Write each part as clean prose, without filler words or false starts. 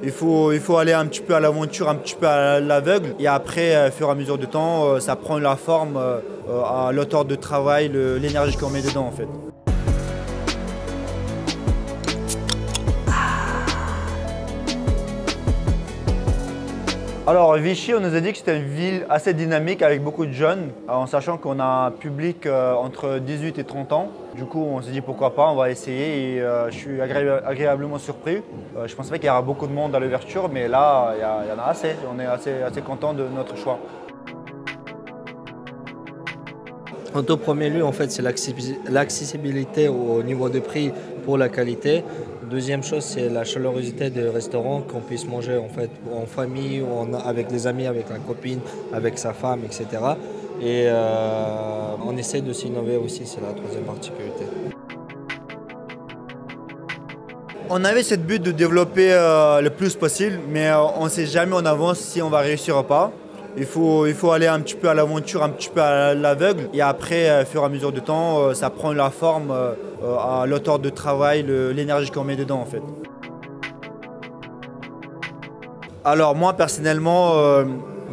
Il faut aller un petit peu à l'aventure, un petit peu à l'aveugle. Et après, au fur et à mesure du temps, ça prend la forme à l'auteur de travail, l'énergie qu'on met dedans en fait. Alors Vichy, on nous a dit que c'était une ville assez dynamique avec beaucoup de jeunes, en sachant qu'on a un public entre 18 et 30 ans. Du coup, on s'est dit pourquoi pas, on va essayer et je suis agréablement surpris. Je ne pensais pas qu'il y aura beaucoup de monde à l'ouverture, mais là, il y en a assez. On est assez content de notre choix. En tout premier lieu, en fait, c'est l'accessibilité au niveau de prix pour la qualité. Deuxième chose, c'est la chaleurosité des restaurants, qu'on puisse manger en fait en famille, ou avec des amis, avec la copine, avec sa femme, etc. Et on essaie de s'innover aussi, c'est la troisième particularité. On avait cette but de développer le plus possible, mais on ne sait jamais en avance si on va réussir ou pas. Il faut aller un petit peu à l'aventure, un petit peu à l'aveugle. Et après, au fur et à mesure du temps, ça prend la forme à l'auteur de travail, l'énergie qu'on met dedans en fait. Alors moi personnellement, fin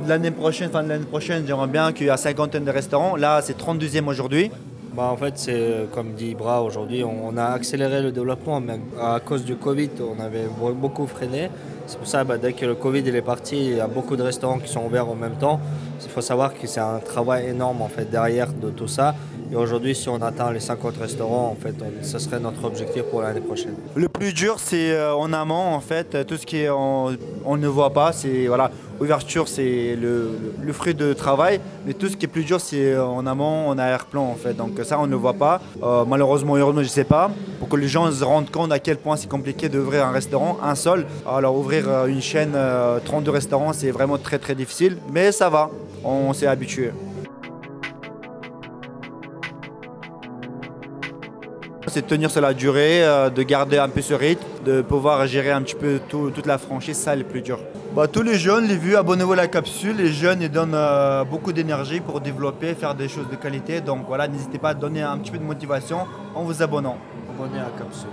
de l'année prochaine, j'aimerais bien qu'il y ait une cinquantaine de restaurants. Là, c'est 32e aujourd'hui. En fait, c'est comme dit Ibra, aujourd'hui, on a accéléré le développement, mais à cause du Covid, on avait beaucoup freiné. C'est pour ça, dès que le Covid il est parti, il y a beaucoup de restaurants qui sont ouverts en même temps. Il faut savoir que c'est un travail énorme en fait, derrière de tout ça. Et aujourd'hui, si on atteint les 50 restaurants, en fait, ce serait notre objectif pour l'année prochaine. Le plus dur, c'est en amont, en fait, tout ce qui est on ne voit pas. C'est voilà, ouverture, c'est le fruit de travail, mais tout ce qui est plus dur, c'est en amont, en arrière-plan, en fait. Donc ça, on ne voit pas. Malheureusement, heureusement, je ne sais pas. Pour que les gens se rendent compte à quel point c'est compliqué d'ouvrir un restaurant, un seul. Alors ouvrir une chaîne, 32 restaurants, c'est vraiment très très difficile, mais ça va. On s'est habitué. C'est de tenir sur la durée, de garder un peu ce rythme, de pouvoir gérer un petit peu toute la franchise, ça le plus dur. Tous les jeunes, les vues, abonnez-vous à la capsule. Les jeunes, ils donnent beaucoup d'énergie pour développer, faire des choses de qualité. Donc voilà, n'hésitez pas à donner un petit peu de motivation en vous abonnant. Abonnez à la capsule.